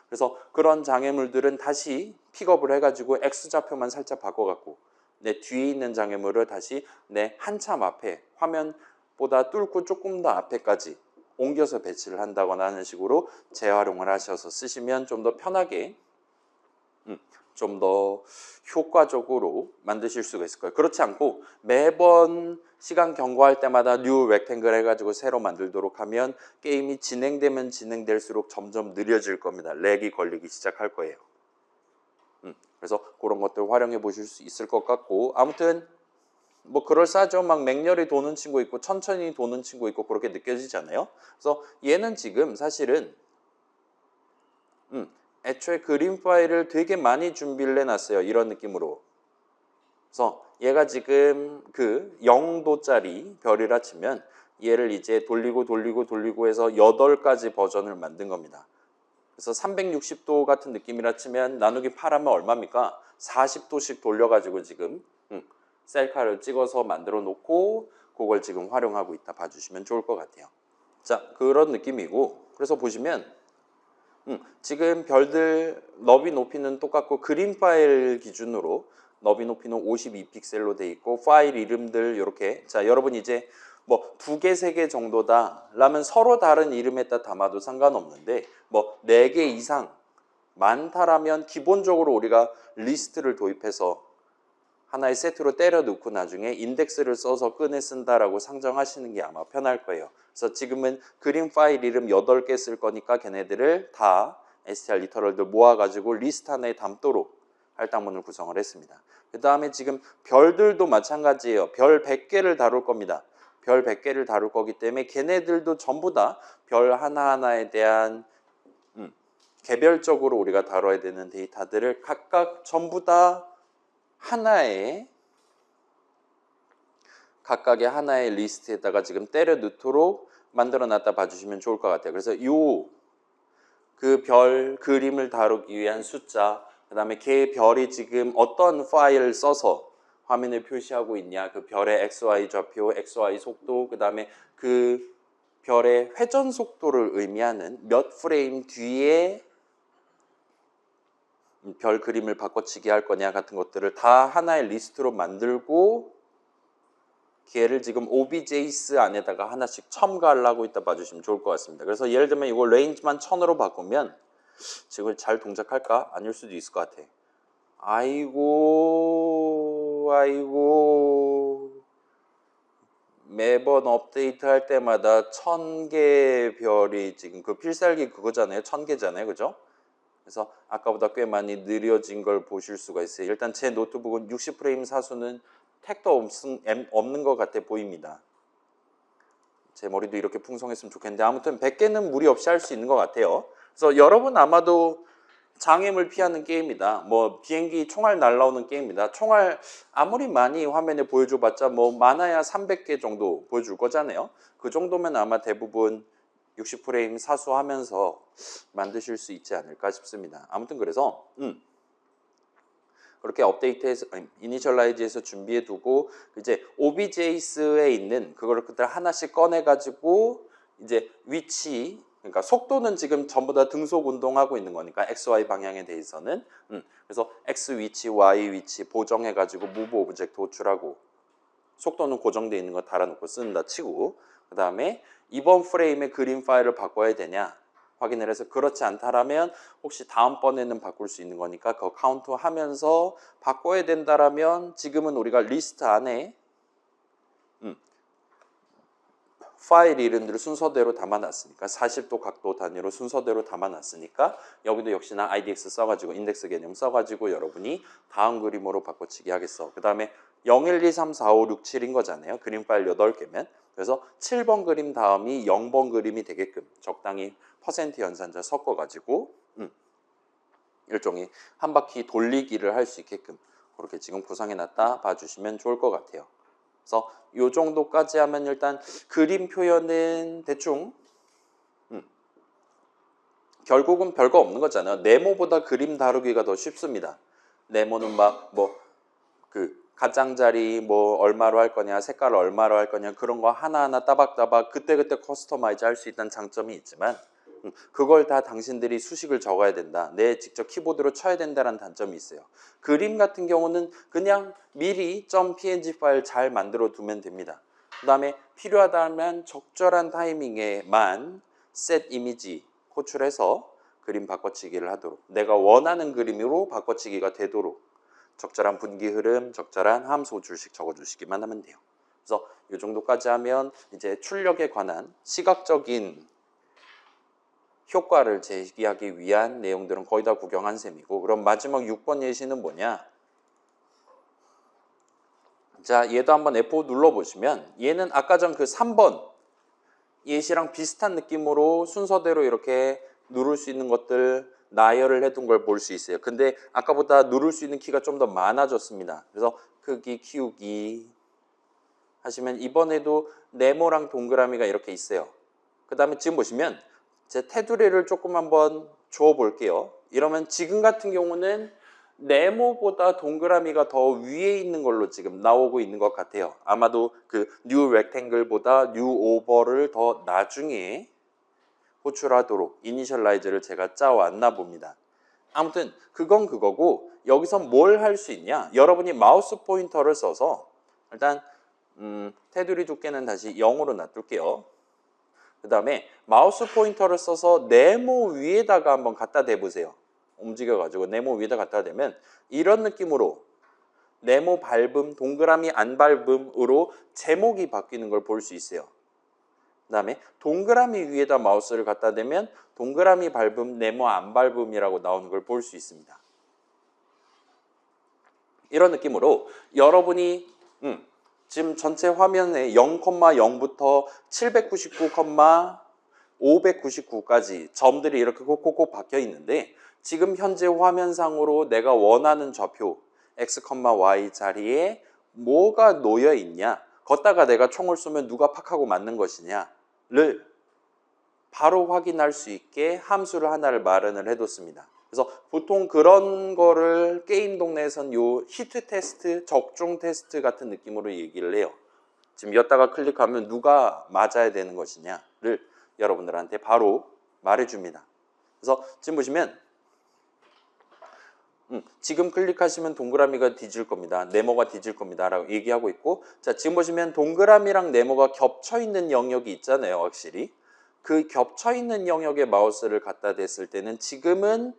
그래서 그런 장애물들은 다시 픽업을 해가지고 X좌표만 살짝 바꿔갖고 내 뒤에 있는 장애물을 다시 내 한참 앞에 화면보다 뚫고 조금 더 앞에까지 옮겨서 배치를 한다거나 하는 식으로 재활용을 하셔서 쓰시면 좀 더 편하게 좀 더 효과적으로 만드실 수가 있을 거예요. 그렇지 않고 매번 시간 경과할 때마다 뉴 렉탱글 해가지고 새로 만들도록 하면 게임이 진행되면 진행될수록 점점 느려질 겁니다. 렉이 걸리기 시작할 거예요. 그래서 그런 것들 활용해 보실 수 있을 것 같고 아무튼 뭐 그럴싸하죠. 막 맹렬히 도는 친구 있고 천천히 도는 친구 있고 그렇게 느껴지잖아요. 그래서 얘는 지금 사실은 애초에 그림 파일을 되게 많이 준비를 해놨어요. 이런 느낌으로. 그래서 얘가 지금 그 0도짜리 별이라 치면 얘를 이제 돌리고 해서 8가지 버전을 만든 겁니다. 그래서 360도 같은 느낌이라 치면 나누기 8하면 얼마입니까? 40도씩 돌려가지고 지금 셀카를 찍어서 만들어 놓고 그걸 지금 활용하고 있다 봐주시면 좋을 것 같아요. 자, 그런 느낌이고 그래서 보시면 지금 별들 너비 높이는 똑같고 그림 파일 기준으로 너비 높이는 52픽셀로 돼 있고 파일 이름들 이렇게 자 여러분 이제 뭐 2개, 3개 정도다 라면 서로 다른 이름에다 담아도 상관없는데 뭐 4개 이상 많다라면 기본적으로 우리가 리스트를 도입해서 하나의 세트로 때려 넣고 나중에 인덱스를 써서 끈에 쓴다라고 상정하시는 게 아마 편할 거예요. 그래서 지금은 그림 파일 이름 8개 쓸 거니까 걔네들을 다 str 리터럴들 모아가지고 리스트 하나에 담도록 할당문을 구성을 했습니다. 그 다음에 지금 별들도 마찬가지예요. 별 100개를 다룰 겁니다. 별 100개를 다룰 거기 때문에 걔네들도 전부 다 별 하나하나에 대한 개별적으로 우리가 다뤄야 되는 데이터들을 각각 전부 다 각각의 하나의 리스트에다가 지금 때려 넣도록 만들어 놨다 봐주시면 좋을 것 같아요. 그래서 그 별 그림을 다루기 위한 숫자, 그 다음에 걔 별이 지금 어떤 파일을 써서 화면에 표시하고 있냐, 그 별의 XY 좌표, XY 속도, 그 다음에 그 별의 회전 속도를 의미하는 몇 프레임 뒤에 별 그림을 바꿔치기 할 거냐 같은 것들을 다 하나의 리스트로 만들고 걔를 지금 OBJS 안에다가 하나씩 첨가하려고 있다 봐주시면 좋을 것 같습니다. 그래서 예를 들면 이거 레인지만 1000으로 바꾸면 지금 잘 동작할까? 아닐 수도 있을 것 같아. 아이고 매번 업데이트 할 때마다 1000개의 별이 지금 그 필살기 그거잖아요. 1000개잖아요. 그죠? 그래서 아까보다 꽤 많이 느려진 걸 보실 수가 있어요. 일단 제 노트북은 60프레임 사수는 택도 없는 것 같아 보입니다. 제 머리도 이렇게 풍성했으면 좋겠는데 아무튼 100개는 무리 없이 할 수 있는 것 같아요. 그래서 여러분 아마도 장애물 피하는 게임이다. 뭐 비행기 총알 날라오는 게임이다. 총알 아무리 많이 화면에 보여줘봤자 뭐 많아야 300개 정도 보여줄 거잖아요. 그 정도면 아마 대부분 60프레임 사수하면서 만드실 수 있지 않을까 싶습니다. 아무튼 그래서 그렇게 업데이트해서 이니셜라이즈해서 준비해 두고 이제 OBJS에 있는 그걸 하나씩 꺼내 가지고 이제 위치 그러니까 속도는 지금 전부 다 등속 운동하고 있는 거니까 XY 방향에 대해서는 그래서 X 위치, Y 위치 보정해 가지고 move 오브젝트 호출하고 속도는 고정되어 있는 거 달아놓고 쓴다 치고 그 다음에 이번 프레임의 그림 파일을 바꿔야 되냐 확인을 해서 그렇지 않다라면 혹시 다음번에는 바꿀 수 있는 거니까 그거 카운트 하면서 바꿔야 된다라면 지금은 우리가 리스트 안에 파일 이름들을 순서대로 담아놨으니까 40도 각도 단위로 순서대로 담아놨으니까 여기도 역시나 IDX 써가지고 인덱스 개념 써가지고 여러분이 다음 그림으로 바꿔치기 하겠어. 그 다음에 0, 1, 2, 3, 4, 5, 6, 7인 거잖아요. 그림 파일 8개면. 그래서 7번 그림 다음이 0번 그림이 되게끔 적당히 퍼센트 연산자 섞어가지고 일종의 한 바퀴 돌리기를 할 수 있게끔 그렇게 지금 구성해놨다 봐주시면 좋을 것 같아요. 그래서 이 정도까지 하면 일단 그림 표현은 대충 결국은 별거 없는 거잖아요. 네모보다 그림 다루기가 더 쉽습니다. 네모는 막 뭐 그 가장자리 뭐 얼마로 할 거냐, 색깔 얼마로 할 거냐 그런 거 하나하나 따박따박 그때그때 커스터마이즈 할 수 있다는 장점이 있지만 그걸 다 당신들이 수식을 적어야 된다. 내 직접 키보드로 쳐야 된다는 단점이 있어요. 그림 같은 경우는 그냥 미리 .png 파일 잘 만들어 두면 됩니다. 그 다음에 필요하다면 적절한 타이밍에만 set 이미지 호출해서 그림 바꿔치기를 하도록 내가 원하는 그림으로 바꿔치기가 되도록 적절한 분기 흐름, 적절한 함수 호출식 적어주시기만 하면 돼요. 그래서 이 정도까지 하면 이제 출력에 관한 시각적인 효과를 제기하기 위한 내용들은 거의 다 구경한 셈이고 그럼 마지막 6번 예시는 뭐냐? 자, 얘도 한번 F5 눌러보시면 얘는 아까 전 그 3번 예시랑 비슷한 느낌으로 순서대로 이렇게 누를 수 있는 것들 나열을 해둔 걸 볼 수 있어요. 근데 아까보다 누를 수 있는 키가 좀 더 많아졌습니다. 그래서 크기 키우기 하시면 이번에도 네모랑 동그라미가 이렇게 있어요. 그 다음에 지금 보시면 제 테두리를 조금 한번 줘 볼게요. 이러면 지금 같은 경우는 네모보다 동그라미가 더 위에 있는 걸로 지금 나오고 있는 것 같아요. 아마도 그 new rectangle보다 new over를 더 나중에 호출하도록 이니셜라이저를 제가 짜왔나 봅니다. 아무튼 그건 그거고 여기서 뭘 할 수 있냐? 여러분이 마우스 포인터를 써서 일단 테두리 두께는 다시 0으로 놔둘게요. 그 다음에 마우스 포인터를 써서 네모 위에다가 한번 갖다 대보세요. 움직여가지고 네모 위에다 갖다 대면 이런 느낌으로 네모 밟음, 동그라미 안 밟음으로 제목이 바뀌는 걸 볼 수 있어요. 그다음에 동그라미 위에다 마우스를 갖다 대면 동그라미 밟음, 네모 안 밟음이라고 나오는 걸 볼 수 있습니다. 이런 느낌으로 여러분이 지금 전체 화면에 0,0부터 799,599까지 점들이 이렇게 콕콕콕 박혀 있는데 지금 현재 화면상으로 내가 원하는 좌표 x, y 자리에 뭐가 놓여 있냐, 걷다가 내가 총을 쏘면 누가 팍하고 맞는 것이냐를 바로 확인할 수 있게 함수를 하나를 마련을 해뒀습니다. 그래서 보통 그런 거를 게임 동네에선 요 히트 테스트, 적중 테스트 같은 느낌으로 얘기를 해요. 지금 였다가 클릭하면 누가 맞아야 되는 것이냐를 여러분들한테 바로 말해줍니다. 그래서 지금 보시면 지금 클릭하시면 동그라미가 뒤질 겁니다. 네모가 뒤질 겁니다. 라고 얘기하고 있고, 자, 지금 보시면 동그라미랑 네모가 겹쳐 있는 영역이 있잖아요. 확실히. 그 겹쳐 있는 영역에 마우스를 갖다 댔을 때는 지금은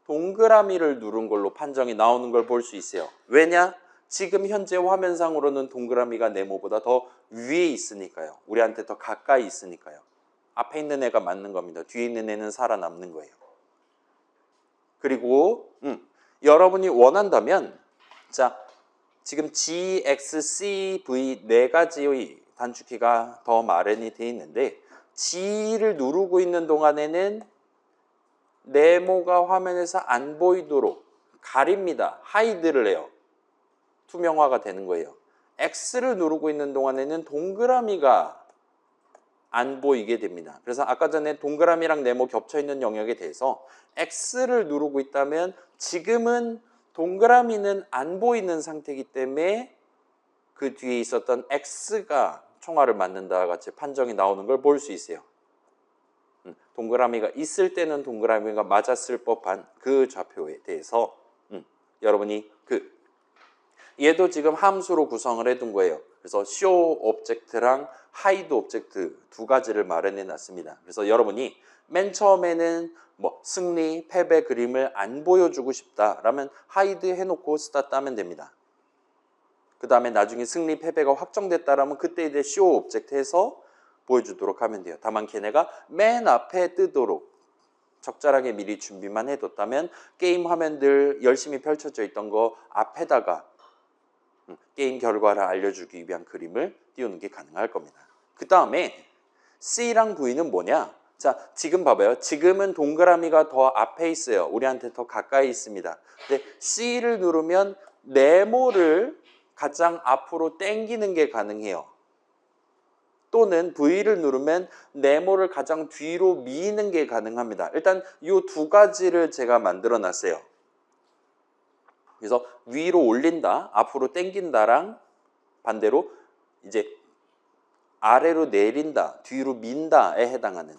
동그라미를 누른 걸로 판정이 나오는 걸 볼 수 있어요. 왜냐? 지금 현재 화면상으로는 동그라미가 네모보다 더 위에 있으니까요. 우리한테 더 가까이 있으니까요. 앞에 있는 애가 맞는 겁니다. 뒤에 있는 애는 살아남는 거예요. 그리고 여러분이 원한다면, 자, 지금 G, X, C, V 네 가지의 단축키가 더 마련이 되어 있는데 G를 누르고 있는 동안에는 네모가 화면에서 안 보이도록 가립니다. 하이드를 해요. 투명화가 되는 거예요. X를 누르고 있는 동안에는 동그라미가 안 보이게 됩니다. 그래서 아까 전에 동그라미랑 네모 겹쳐 있는 영역에 대해서 X를 누르고 있다면 지금은 동그라미는 안 보이는 상태이기 때문에 그 뒤에 있었던 X가 총알을 맞는다와 같이 판정이 나오는 걸 볼 수 있어요. 동그라미가 있을 때는 동그라미가 맞았을 법한 그 좌표에 대해서 여러분이 얘도 지금 함수로 구성을 해둔 거예요. 그래서 show 오브젝트랑 hide 오브젝트 두 가지를 마련해 놨습니다. 그래서 여러분이 맨 처음에는 뭐 승리, 패배 그림을 안 보여주고 싶다라면 hide 해놓고 스타트 하면 됩니다. 그 다음에 나중에 승리, 패배가 확정됐다라면 그때 이제 show 오브젝트 해서 보여주도록 하면 돼요. 다만 걔네가 맨 앞에 뜨도록 적절하게 미리 준비만 해뒀다면 게임 화면들 열심히 펼쳐져 있던 거 앞에다가 게임 결과를 알려주기 위한 그림을 띄우는 게 가능할 겁니다. 그 다음에 C랑 V는 뭐냐? 자, 지금 봐봐요. 지금은 동그라미가 더 앞에 있어요. 우리한테 더 가까이 있습니다. 근데 C를 누르면 네모를 가장 앞으로 당기는 게 가능해요. 또는 V를 누르면 네모를 가장 뒤로 미는 게 가능합니다. 일단 이 두 가지를 제가 만들어 놨어요. 그래서 위로 올린다, 앞으로 당긴다랑 반대로 이제 아래로 내린다, 뒤로 민다에 해당하는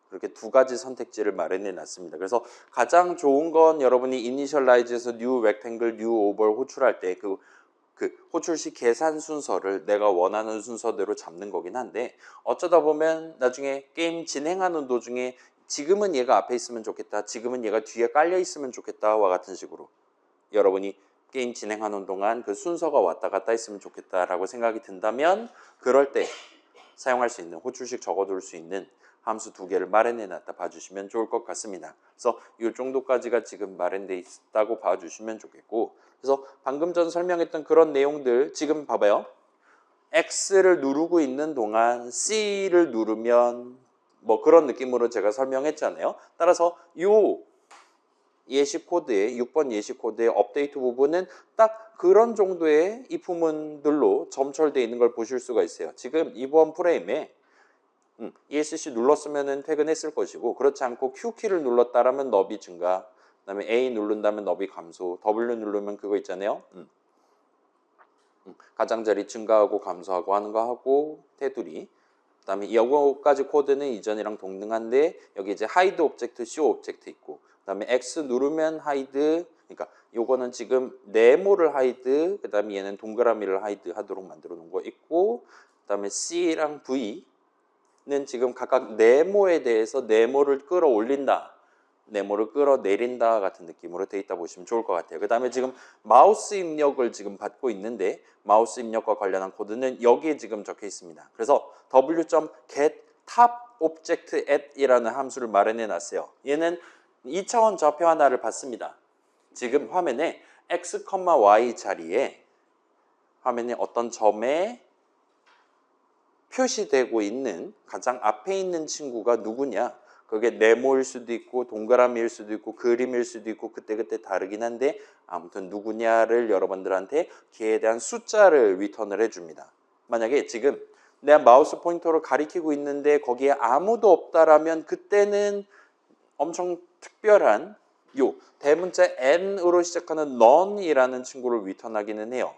그렇게 두 가지 선택지를 마련해 놨습니다. 그래서 가장 좋은 건 여러분이 이니셜라이즈에서 뉴 렉탱글, 뉴 오벌 호출할 때 그 호출시 계산 순서를 내가 원하는 순서대로 잡는 거긴 한데 어쩌다 보면 나중에 게임 진행하는 도중에 지금은 얘가 앞에 있으면 좋겠다, 지금은 얘가 뒤에 깔려 있으면 좋겠다와 같은 식으로 여러분이 게임 진행하는 동안 그 순서가 왔다 갔다 했으면 좋겠다라고 생각이 든다면 그럴 때 사용할 수 있는 호출식 적어둘 수 있는 함수 두 개를 마련해 놨다 봐주시면 좋을 것 같습니다. 그래서 이 정도까지가 지금 마련되어 있다고 봐주시면 좋겠고, 그래서 방금 전 설명했던 그런 내용들 지금 봐봐요. X를 누르고 있는 동안 C를 누르면 뭐 그런 느낌으로 제가 설명했잖아요. 따라서 이 예시 코드의 6번 예시 코드의 업데이트 부분은 딱 그런 정도의 if문들로 점철되어 있는 걸 보실 수가 있어요. 지금 이번 프레임에 ESC 눌렀으면 퇴근했을 것이고 그렇지 않고 Q키를 눌렀다라면 너비 증가, 그 다음에 A 누른다면 너비 감소, W 누르면 그거 있잖아요. 가장자리 증가하고 감소하고 하는 거 하고 테두리, 그 다음에 이거까지 코드는 이전이랑 동등한데 여기 이제 hide 오브젝트, show 오브젝트 있고 그 다음에 X 누르면 hide, 그러니까 요거는 지금 네모를 hide, 그 다음에 얘는 동그라미를 hide 하도록 만들어 놓은 거 있고 그 다음에 C랑 V는 지금 각각 네모에 대해서 네모를 끌어올린다, 네모를 끌어내린다 같은 느낌으로 돼 있다 보시면 좋을 것 같아요. 그 다음에 지금 마우스 입력을 지금 받고 있는데 마우스 입력과 관련한 코드는 여기에 지금 적혀 있습니다. 그래서 w.get top object at이라는 함수를 마련해 놨어요. 얘는 2차원 좌표 하나를 받습니다. 지금 화면에 x, y 자리에 화면에 어떤 점에 표시되고 있는 가장 앞에 있는 친구가 누구냐? 그게 네모일 수도 있고 동그라미일 수도 있고 그림일 수도 있고 그때그때 다르긴 한데 아무튼 누구냐를 여러분들한테 걔에 대한 숫자를 리턴을 해줍니다. 만약에 지금 내가 마우스 포인터로 가리키고 있는데 거기에 아무도 없다라면 그때는 엄청 특별한 요 대문자 n으로 시작하는 none이라는 친구를 리턴하기는 해요.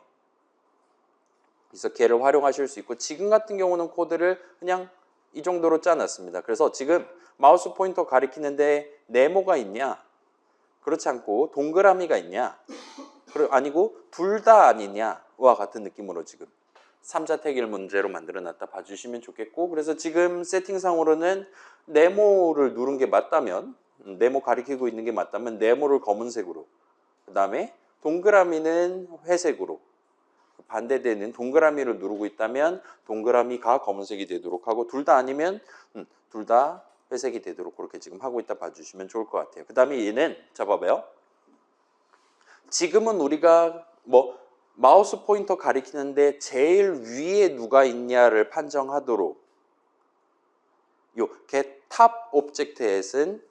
그래서 걔를 활용하실 수 있고 지금 같은 경우는 코드를 그냥 이 정도로 짜놨습니다. 그래서 지금 마우스 포인터 가리키는데 네모가 있냐? 그렇지 않고 동그라미가 있냐? 아니고 둘 다 아니냐와 같은 느낌으로 지금 3자택일 문제로 만들어놨다 봐주시면 좋겠고 그래서 지금 세팅상으로는 네모를 누른 게 맞다면 네모 가리키고 있는 게 맞다면 네모를 검은색으로 그 다음에 동그라미는 회색으로 반대되는 동그라미를 누르고 있다면 동그라미가 검은색이 되도록 하고 둘 다 아니면 둘 다 회색이 되도록 그렇게 지금 하고 있다 봐주시면 좋을 것 같아요. 그 다음에 얘는 자 봐봐요. 지금은 우리가 뭐 마우스 포인터 가리키는데 제일 위에 누가 있냐를 판정하도록 요 get top object at은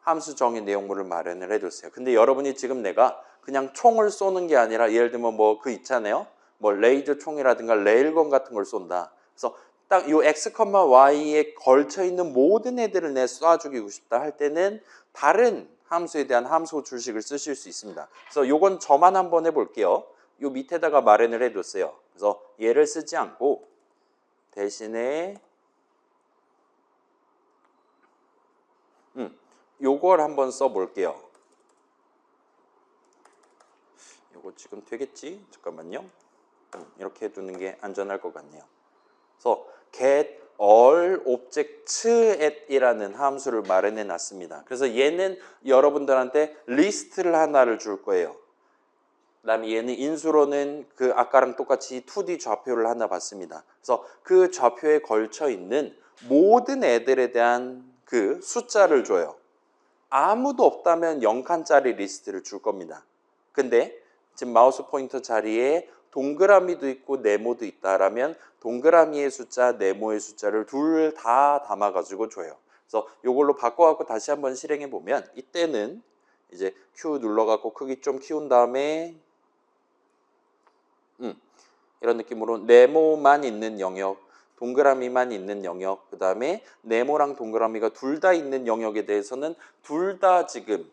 함수 정의 내용물을 마련을 해뒀어요. 근데 여러분이 지금 내가 그냥 총을 쏘는 게 아니라 예를 들면 뭐 그 있잖아요. 뭐 레이저 총이라든가 레일건 같은 걸 쏜다. 그래서 딱 이 x, y에 걸쳐 있는 모든 애들을 내 쏴 죽이고 싶다 할 때는 다른 함수에 대한 함수 줄식을 쓰실 수 있습니다. 그래서 요건 저만 한번 해볼게요. 요 밑에다가 마련을 해뒀어요. 그래서 얘를 쓰지 않고 대신에 요걸 한번 써볼게요. 요거 지금 되겠지? 잠깐만요. 이렇게 해두는 게 안전할 것 같네요. 그래서 get all objects at이라는 함수를 마련해 놨습니다. 그래서 얘는 여러분들한테 리스트를 하나를 줄 거예요. 그 다음에 얘는 인수로는 그 아까랑 똑같이 2D 좌표를 하나 받습니다. 그래서 그 좌표에 걸쳐 있는 모든 애들에 대한 그 숫자를 줘요. 아무도 없다면 0칸짜리 리스트를 줄 겁니다. 근데 지금 마우스 포인터 자리에 동그라미도 있고 네모도 있다라면 동그라미의 숫자, 네모의 숫자를 둘 다 담아가지고 줘요. 그래서 이걸로 바꿔갖고 다시 한번 실행해 보면 이때는 이제 Q 눌러갖고 크기 좀 키운 다음에 이런 느낌으로 네모만 있는 영역, 동그라미만 있는 영역, 그 다음에 네모랑 동그라미가 둘 다 있는 영역에 대해서는 둘 다 지금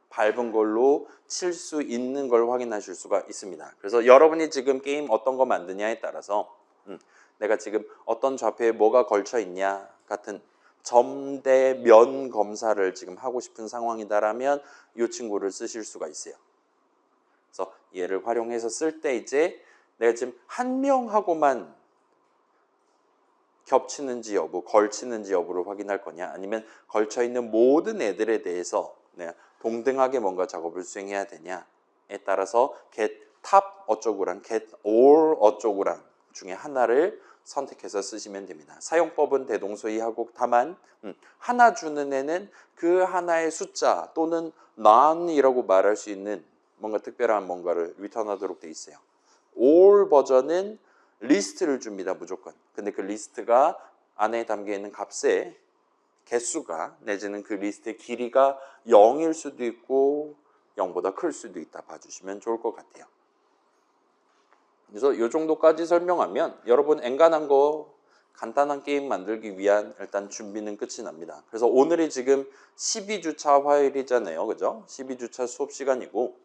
밟은 걸로 칠 수 있는 걸 확인하실 수가 있습니다. 그래서 여러분이 지금 게임 어떤 거 만드냐에 따라서 내가 지금 어떤 좌표에 뭐가 걸쳐 있냐 같은 점대 면 검사를 지금 하고 싶은 상황이다라면 이 친구를 쓰실 수가 있어요. 그래서 얘를 활용해서 쓸 때 이제 내가 지금 한 명하고만 겹치는지 여부, 걸치는지 여부를 확인할 거냐 아니면 걸쳐 있는 모든 애들에 대해서 내가 동등하게 뭔가 작업을 수행해야 되냐에 따라서 get top 어쩌고랑 get all 어쩌고랑 중에 하나를 선택해서 쓰시면 됩니다. 사용법은 대동소이하고 다만 하나 주는 애는 그 하나의 숫자 또는 none이라고 말할 수 있는 뭔가 특별한 뭔가를 리턴하도록 돼 있어요. all 버전은 리스트를 줍니다. 무조건. 근데 그 리스트가 안에 담겨 있는 값의 개수가 내지는 그 리스트의 길이가 0일 수도 있고 0보다 클 수도 있다 봐주시면 좋을 것 같아요. 그래서 이 정도까지 설명하면 여러분 엔간한 거 간단한 게임 만들기 위한 일단 준비는 끝이 납니다. 그래서 오늘이 지금 12주차 화요일이잖아요. 그죠? 12주차 수업 시간이고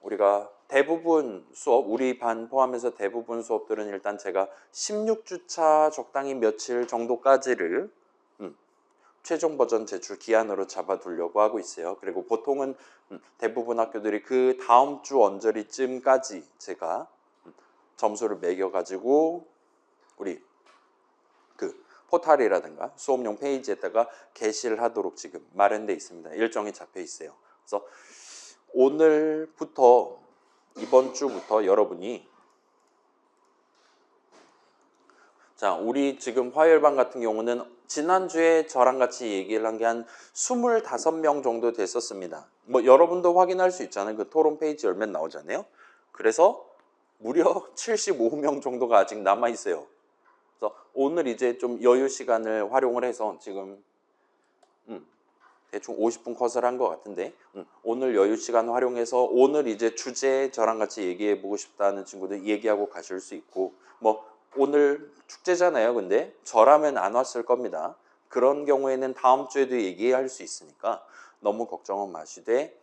우리가 대부분 수업, 우리 반 포함해서 대부분 수업들은 일단 제가 16주차 적당히 며칠 정도까지를 최종 버전 제출 기한으로 잡아두려고 하고 있어요. 그리고 보통은 대부분 학교들이 그 다음 주 언저리쯤까지 제가 점수를 매겨가지고 우리 그 포탈이라든가 수업용 페이지에다가 게시를 하도록 지금 마련되어 있습니다. 일정이 잡혀 있어요. 그래서 오늘부터 이번 주부터 여러분이 자, 우리 지금 화요일반 같은 경우는 지난주에 저랑 같이 얘기를 한 게 한 25명 정도 됐었습니다. 뭐 여러분도 확인할 수 있잖아요. 그 토론 페이지 열면 나오잖아요. 그래서 무려 75명 정도가 아직 남아 있어요. 그래서 오늘 이제 좀 여유 시간을 활용을 해서 지금 대충 50분 컷을 한 것 같은데 오늘 여유 시간 활용해서 오늘 이제 주제 저랑 같이 얘기해 보고 싶다는 친구들 얘기하고 가실 수 있고 뭐 오늘 축제잖아요. 근데 저라면 안 왔을 겁니다. 그런 경우에는 다음 주에도 얘기할 수 있으니까 너무 걱정은 마시되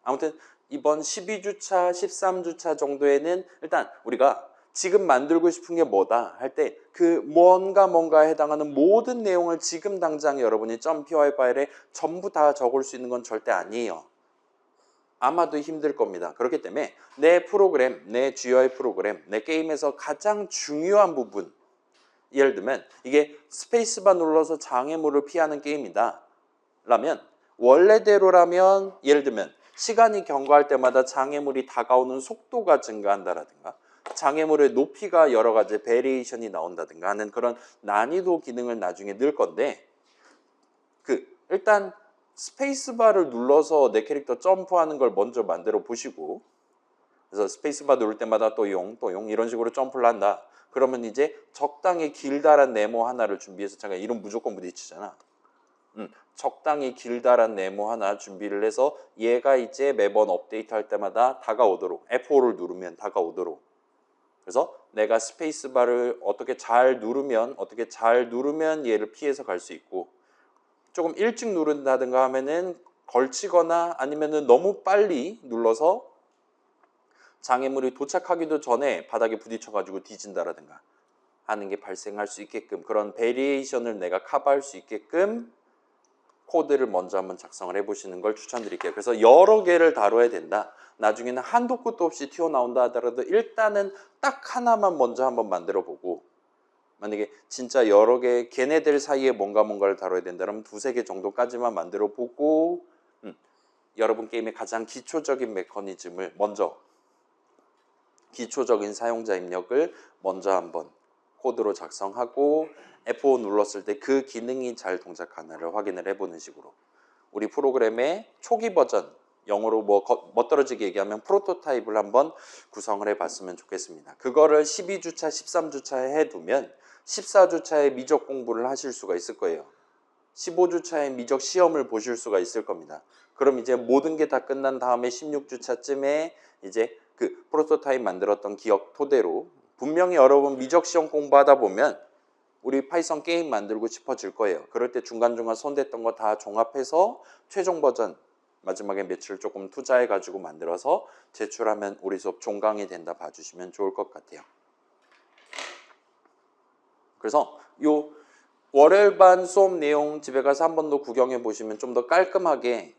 아무튼 이번 12주차, 13주차 정도에는 일단 우리가 지금 만들고 싶은 게 뭐다 할 때 그 뭔가에 해당하는 모든 내용을 지금 당장 여러분이 .py 파일에 전부 다 적을 수 있는 건 절대 아니에요. 아마도 힘들 겁니다. 그렇기 때문에 내 프로그램, 내 GUI 프로그램, 내 게임에서 가장 중요한 부분, 예를 들면 이게 스페이스바 눌러서 장애물을 피하는 게임이다 라면 원래대로라면 예를 들면 시간이 경과할 때마다 장애물이 다가오는 속도가 증가한다라든가 장애물의 높이가 여러 가지 베리에이션이 나온다든가 하는 그런 난이도 기능을 나중에 넣을 건데 일단 스페이스바를 눌러서 내 캐릭터 점프하는 걸 먼저 만들어 보시고 그래서 스페이스바 누를 때마다 또 용 이런 식으로 점프를 한다. 그러면 이제 적당히 길다란 네모 하나를 준비해서 잠깐 이름 무조건 부딪히잖아. 적당히 길다란 네모 하나 준비를 해서 얘가 이제 매번 업데이트 할 때마다 다가오도록 F5를 누르면 다가오도록 그래서 내가 스페이스바를 어떻게 잘 누르면 얘를 피해서 갈 수 있고 조금 일찍 누른다든가 하면은 걸치거나 아니면은 너무 빨리 눌러서 장애물이 도착하기도 전에 바닥에 부딪혀가지고 뒤진다라든가 하는 게 발생할 수 있게끔 그런 베리에이션을 내가 커버할 수 있게끔 코드를 먼저 한번 작성을 해보시는 걸 추천드릴게요. 그래서 여러 개를 다뤄야 된다. 나중에는 한도 끝도 없이 튀어나온다 하더라도 일단은 딱 하나만 먼저 한번 만들어보고 만약에 진짜 여러 개 걔네들 사이에 뭔가를 다뤄야 된다면 두세 개 정도까지만 만들어보고 여러분 게임의 가장 기초적인 메커니즘을 먼저 기초적인 사용자 입력을 먼저 한번 코드로 작성하고 F5 눌렀을 때 그 기능이 잘 동작하나를 확인을 해보는 식으로 우리 프로그램의 초기 버전 영어로 멋들어지게 얘기하면 프로토타입을 한번 구성을 해봤으면 좋겠습니다. 그거를 12주차, 13주차에 해두면 14주차에 미적 공부를 하실 수가 있을 거예요. 15주차에 미적 시험을 보실 수가 있을 겁니다. 그럼 이제 모든 게 다 끝난 다음에 16주차쯤에 이제 그 프로토타입 만들었던 기억 토대로 분명히 여러분 미적 시험 공부하다 보면 우리 파이썬 게임 만들고 싶어질 거예요. 그럴 때 중간중간 손댔던 거 다 종합해서 최종 버전 마지막에 며칠 조금 투자해가지고 만들어서 제출하면 우리 수업 종강이 된다 봐주시면 좋을 것 같아요. 그래서 요 월요일반 수업 내용 집에 가서 한 번 더 구경해 보시면 좀 더 깔끔하게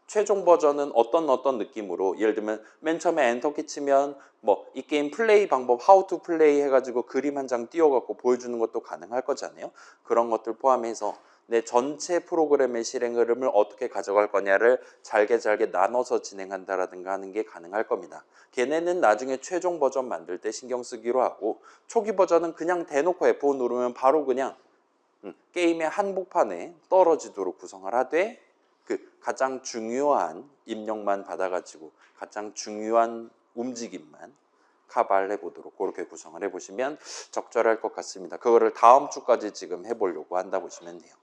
최종 버전은 어떤 느낌으로 예를 들면 맨 처음에 엔터키 치면 뭐 이 게임 플레이 방법 how to play 해가지고 그림 한 장 띄워갖고 보여주는 것도 가능할 거잖아요. 그런 것들 포함해서 내 전체 프로그램의 실행 흐름을 어떻게 가져갈 거냐를 잘게 나눠서 진행한다라든가 하는 게 가능할 겁니다. 걔네는 나중에 최종 버전 만들 때 신경 쓰기로 하고 초기 버전은 그냥 대놓고 F5 누르면 바로 그냥 게임의 한복판에 떨어지도록 구성을 하되 그 가장 중요한 입력만 받아가지고 가장 중요한 움직임만 커버를 해보도록 그렇게 구성을 해보시면 적절할 것 같습니다. 그거를 다음 주까지 지금 해보려고 한다 보시면 돼요.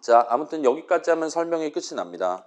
자, 아무튼 여기까지 하면 설명이 끝이 납니다.